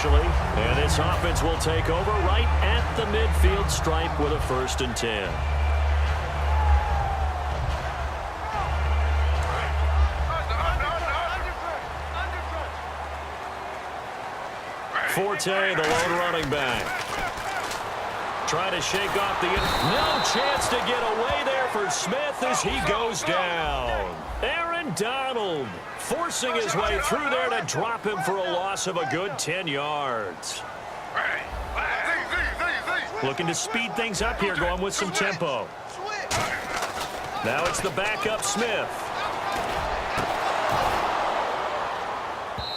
officially. And this offense will take over right at the midfield stripe with a 1st and 10. Forte, the lone running back. Trying to shake off the... No chance to get away there for Smith as he goes down. Aaron Donald forcing his way through there to drop him for a loss of a good 10 yards. Looking to speed things up here, going with some tempo. Now it's the backup Smith.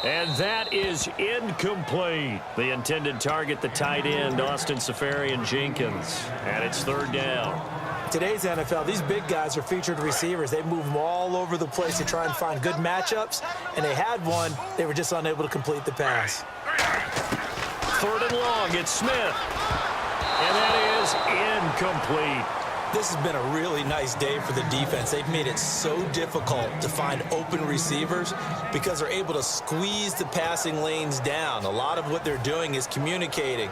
And that is incomplete. The intended target, the tight end, Austin Seferian-Jenkins. And it's 3rd down. Today's NFL, these big guys are featured receivers. They move them all over the place to try and find good matchups. And they had one. They were just unable to complete the pass. 3rd and long. It's Smith. And that is incomplete. This has been a really nice day for the defense. They've made it so difficult to find open receivers because they're able to squeeze the passing lanes down. A lot of what they're doing is communicating.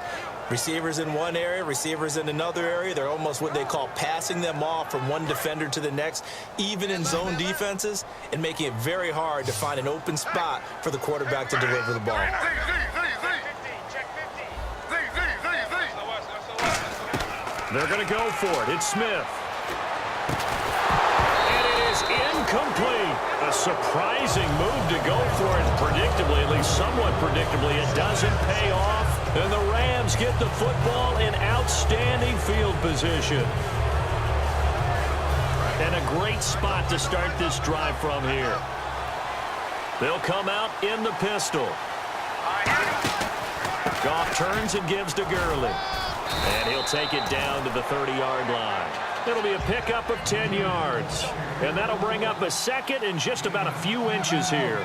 Receivers in one area, receivers in another area. They're almost what they call passing them off from one defender to the next, even in zone defenses, and making it very hard to find an open spot for the quarterback to deliver the ball. They're going to go for it. It's Smith. And it is incomplete. A surprising move to go for it. Predictably, at least somewhat predictably, it doesn't pay off. And the Rams get the football in outstanding field position. And a great spot to start this drive from here. They'll come out in the pistol. Goff turns and gives to Gurley. And he'll take it down to the 30-yard line. It'll be a pickup of 10 yards. And that'll bring up a 2nd and just about a few inches here.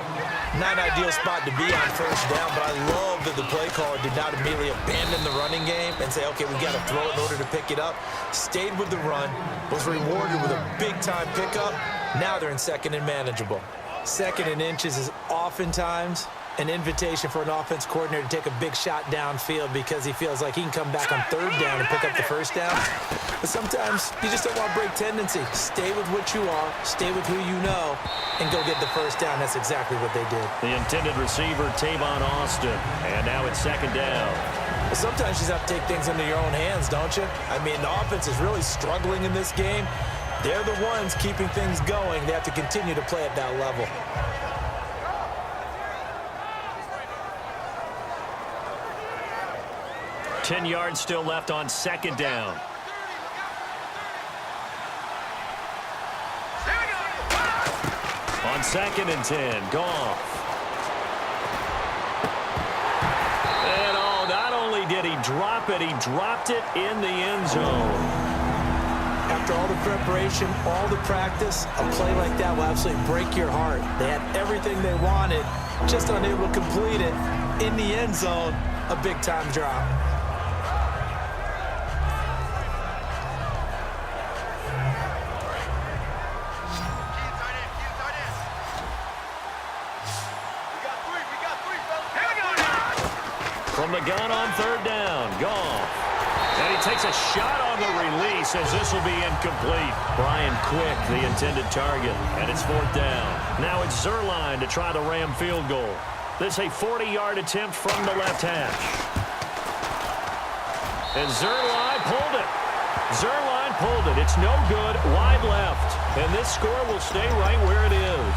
Not an ideal spot to be on 1st down, but I love that the play caller did not immediately abandon the running game and say, okay, we got to throw it in order to pick it up. Stayed with the run, was rewarded with a big-time pickup. Now they're in 2nd and manageable. 2nd and inches is oftentimes an invitation for an offense coordinator to take a big shot downfield because he feels like he can come back on 3rd down and pick up the 1st down. But sometimes you just don't want to break tendency. Stay with what you are, stay with who you know, and go get the 1st down. That's exactly what they did. The intended receiver, Tavon Austin. And now it's 2nd down. But sometimes you just have to take things into your own hands, don't you? I mean, the offense is really struggling in this game. They're the ones keeping things going. They have to continue to play at that level. Ten yards still left on 2nd down. On 2nd and 10, Goff. And not only did he drop it, he dropped it in the end zone. After all the preparation, all the practice, a play like that will absolutely break your heart. They had everything they wanted, just unable to complete it. In the end zone, a big-time drop. From the gun on 3rd down, Goff. And he takes a shot on the release as this will be incomplete. Brian Quick, the intended target, and it's 4th down. Now it's Zuerlein to try the Ram field goal. This a 40-yard attempt from the left hash. And Zuerlein pulled it. Zuerlein pulled it. It's no good, wide left. And this score will stay right where it is.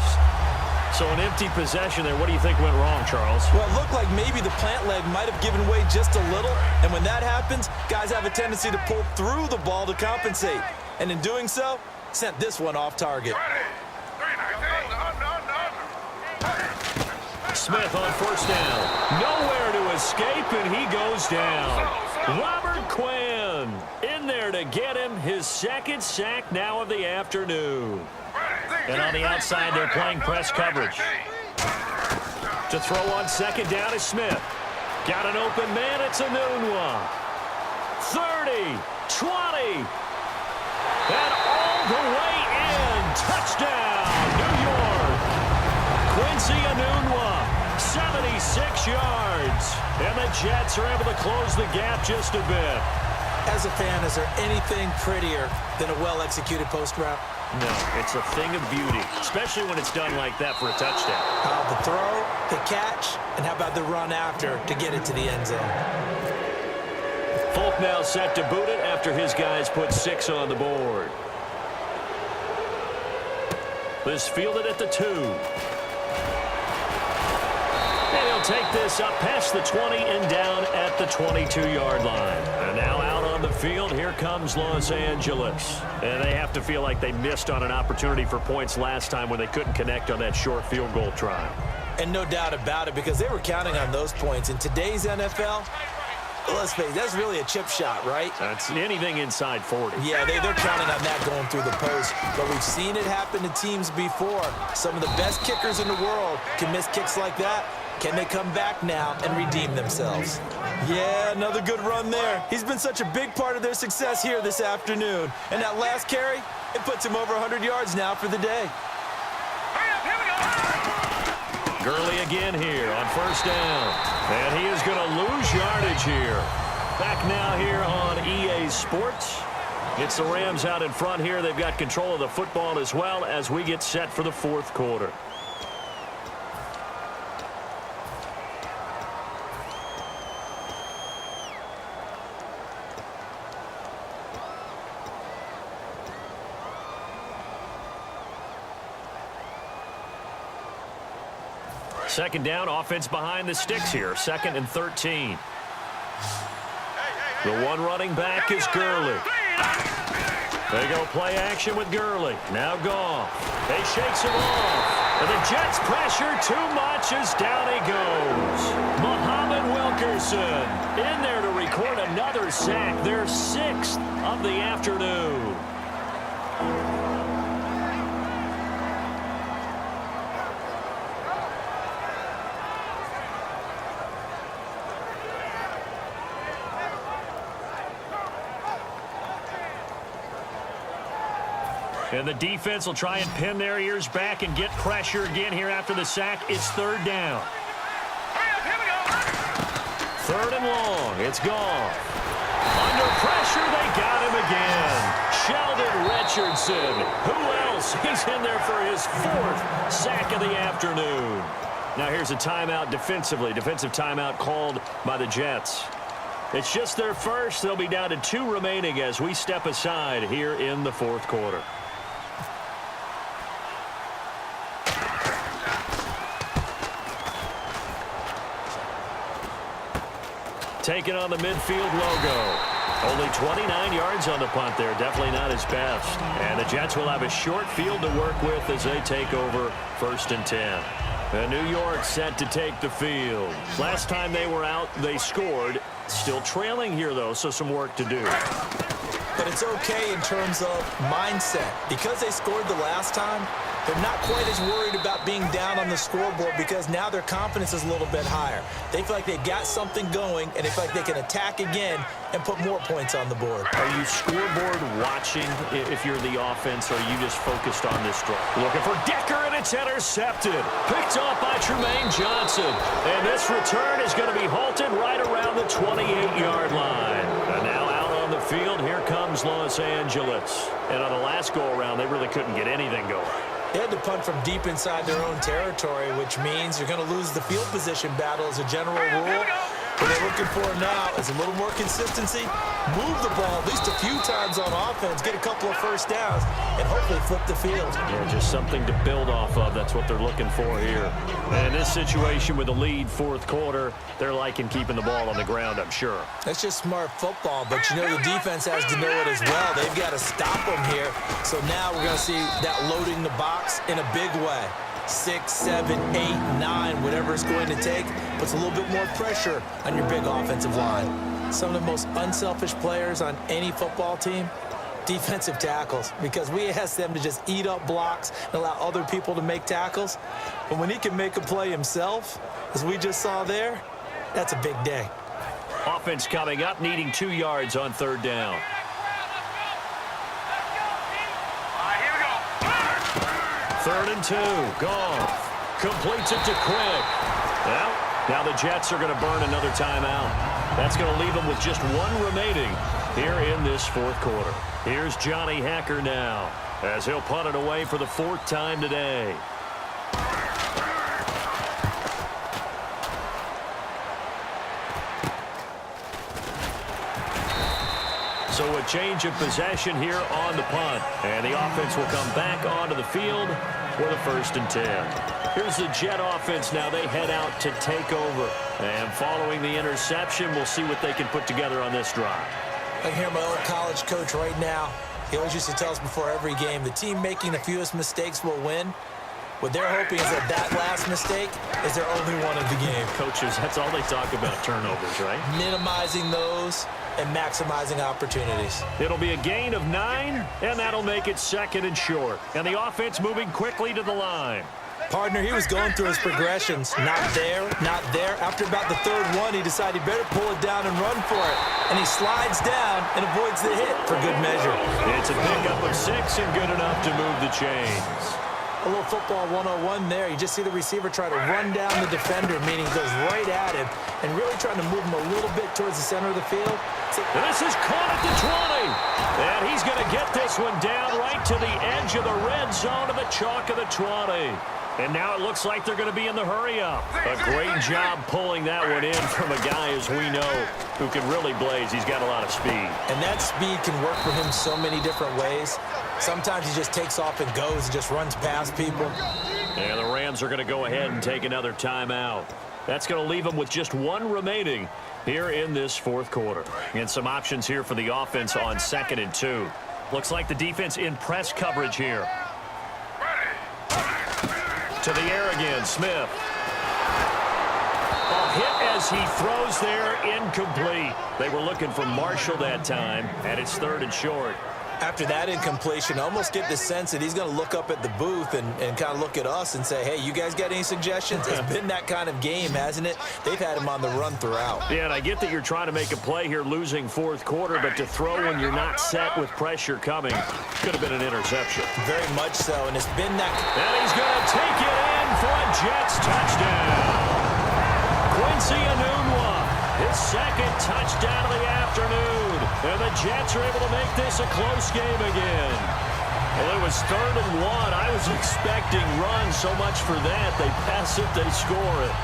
So an empty possession there. What do you think went wrong, Charles? Well, it looked like maybe the plant leg might have given way just a little. And when that happens, guys have a tendency to pull through the ball to compensate. And in doing so, sent this one off target. Smith on 1st down. Nowhere to escape, and he goes down. Robert Quinn in there to get him his 2nd sack now of the afternoon. And on the outside, they're playing press coverage. To throw on 2nd down is Smith. Got an open man. It's Enunwa. 30, 20. And all the way in. Touchdown, New York. Quincy Enunwa, 76 yards. And the Jets are able to close the gap just a bit. As a fan, is there anything prettier than a well-executed post route? No, it's a thing of beauty, especially when it's done like that for a touchdown. The throw, the catch, and how about the run after to get it to the end zone? Folk now set to boot it after his guys put 6 on the board. This fielded at the 2. And he'll take this up past the 20 and down at the 22-yard line. And now out on the field, here comes Los Angeles. And they have to feel like they missed on an opportunity for points last time when they couldn't connect on that short field goal try. And no doubt about it, because they were counting on those points. In today's NFL, let's face it, that's really a chip shot, right? That's anything inside 40. Yeah, they're counting on that going through the post. But we've seen it happen to teams before. Some of the best kickers in the world can miss kicks like that. Can they come back now and redeem themselves? Yeah, another good run there. He's been such a big part of their success here this afternoon. And that last carry, it puts him over 100 yards now for the day. Gurley again here on first down. And he is going to lose yardage here. Back now here on EA Sports. It's the Rams out in front here. They've got control of the football as well as we get set for the fourth quarter. Second down, offense behind the sticks here. 2nd and 13. The one running back is Gurley. They go play action with Gurley. Now Goff. He shakes him off. And the Jets pressure too much as down he goes. Muhammad Wilkerson in there to record another sack. Their 6th of the afternoon. And the defense will try and pin their ears back and get pressure again here after the sack. It's 3rd down. 3rd and long. It's Goff. Under pressure, they got him again. Sheldon Richardson. Who else? He's in there for his 4th sack of the afternoon. Now here's a timeout defensively. Defensive timeout called by the Jets. It's just their first. They'll be down to 2 remaining as we step aside here in the fourth quarter. Taking on the midfield logo. Only 29 yards on the punt there. Definitely not his best. And the Jets will have a short field to work with as they take over 1st and 10. And New York set to take the field. Last time they were out, they scored. Still trailing here, though, so some work to do. But it's okay in terms of mindset. Because they scored the last time, they're not quite as worried about being down on the scoreboard because now their confidence is a little bit higher. They feel like they got something going, and they feel like they can attack again and put more points on the board. Are you scoreboard watching if you're the offense, or are you just focused on this drive? Looking for Decker, and it's intercepted. Picked off by Tremaine Johnson. And this return is going to be halted right around the 28-yard line. And now out on the field, here comes Los Angeles. And on the last go-around, they really couldn't get anything going. They had to punt from deep inside their own territory, which means you're going to lose the field position battle as a general rule. What they're looking for now is a little more consistency, move the ball at least a few times on offense, get a couple of first downs, and hopefully flip the field. Yeah, just something to build off of. That's what they're looking for here. And in this situation with a lead fourth quarter, they're liking keeping the ball on the ground, I'm sure. That's just smart football, but you know the defense has to know it as well. They've got to stop them here. So now we're going to see that loading the box in a big way. 6, 7, 8, 9, whatever it's going to take, puts a little bit more pressure on your big offensive line. Some of the most unselfish players on any football team, defensive tackles, because we ask them to just eat up blocks and allow other people to make tackles. But when he can make a play himself, as we just saw there, that's a big day. Offense coming up, needing 2 yards on 3rd down. Third and 2. Goff completes it to Quick. Well, Now the Jets are going to burn another timeout. That's going to leave them with just one remaining here in this fourth quarter. Here's Johnny Hacker now as he'll punt it away for the fourth time today. So a change of possession here on the punt. And the offense will come back onto the field for the 1st and 10. Here's the Jet offense now. They head out to take over. And following the interception, we'll see what they can put together on this drive. I can hear my old college coach right now. He always used to tell us before every game, the team making the fewest mistakes will win. What they're hoping is that last mistake is their only one of the game. Coaches, that's all they talk about, turnovers, right? Minimizing those and maximizing opportunities. It'll be a gain of 9, and that'll make it 2nd and short. And the offense moving quickly to the line. Partner, he was going through his progressions. Not there, not there. After about the 3rd one, he decided he better pull it down and run for it. And he slides down and avoids the hit for good measure. It's a pickup of 6 and good enough to move the chains. A little football 101 there. You just see the receiver try to run down the defender, meaning he goes right at him and really trying to move him a little bit towards the center of the field. And this is caught at the 20. And he's going to get this one down right to the edge of the red zone to the chalk of the 20. And now it looks like they're going to be in the hurry-up. A great job pulling that one in from a guy, as we know, who can really blaze. He's got a lot of speed. And that speed can work for him so many different ways. Sometimes he just takes off and goes and just runs past people. And the Rams are going to go ahead and take another timeout. That's going to leave them with just one remaining here in this fourth quarter. And some options here for the offense on 2nd and 2. Looks like the defense in press coverage here. To the air again, Smith. A hit as he throws there, incomplete. They were looking for Marshall that time, and it's 3rd and short. After that incompletion, I almost get the sense that he's going to look up at the booth and kind of look at us and say, hey, you guys got any suggestions? It's been that kind of game, hasn't it? They've had him on the run throughout. Yeah, and I get that you're trying to make a play here losing fourth quarter, but to throw when you're not set with pressure coming could have been an interception. Very much so, and it's been that. And he's going to take it in for a Jets touchdown. Quincy Enunwa, his 2nd touchdown of the afternoon. And the Jets are able to make this a close game again. Well, it was 3rd and 1. I was expecting runs so much for that. They pass it, they score it.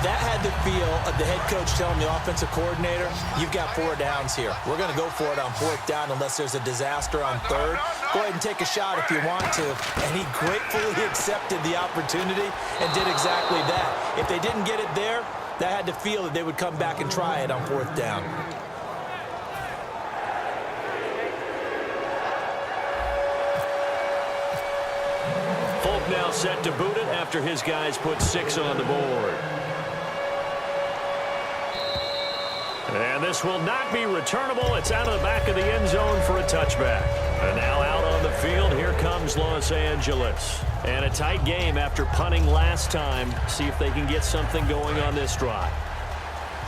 That had the feel of the head coach telling the offensive coordinator, you've got 4 downs here. We're going to go for it on 4th down unless there's a disaster on 3rd. Go ahead and take a shot if you want to. And he gratefully accepted the opportunity and did exactly that. If they didn't get it there, that had the feel that they would come back and try it on 4th down. Folk now set to boot it after his guys put 6 on the board. And this will not be returnable. It's out of the back of the end zone for a touchback. And now out on the field, here comes Los Angeles. And a tight game after punting last time. See if they can get something going on this drive.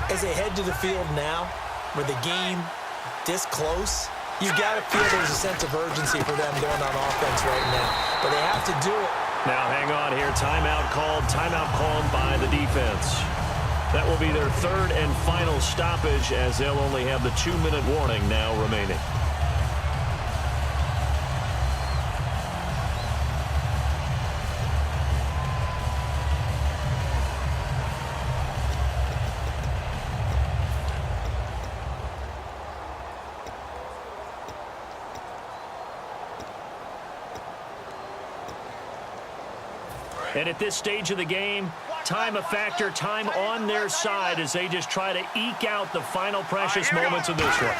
As they head to the field now, with the game this close, you've got to feel there's a sense of urgency for them going on offense right now. But they have to do it. Now hang on here. Timeout called by the defense. That will be their 3rd and final stoppage as they'll only have the 2-minute warning now remaining. And at this stage of the game, time a factor, time on their side as they just try to eke out the final precious moments of this one.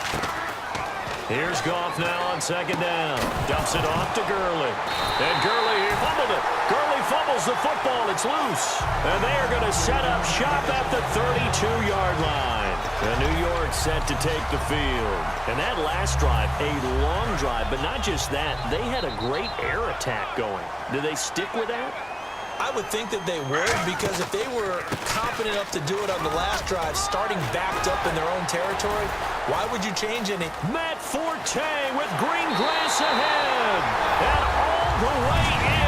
Here's Goff now on 2nd down. Dumps it off to Gurley. And Gurley here fumbled it. Gurley fumbles the football. It's loose. And they are going to set up shop at the 32-yard line. And New York set to take the field. And that last drive, a long drive, but not just that. They had a great air attack going. Do they stick with that? I would think that they would, because if they were confident enough to do it on the last drive, starting backed up in their own territory, why would you change any? Matt Forte with green grass ahead. And all the way in.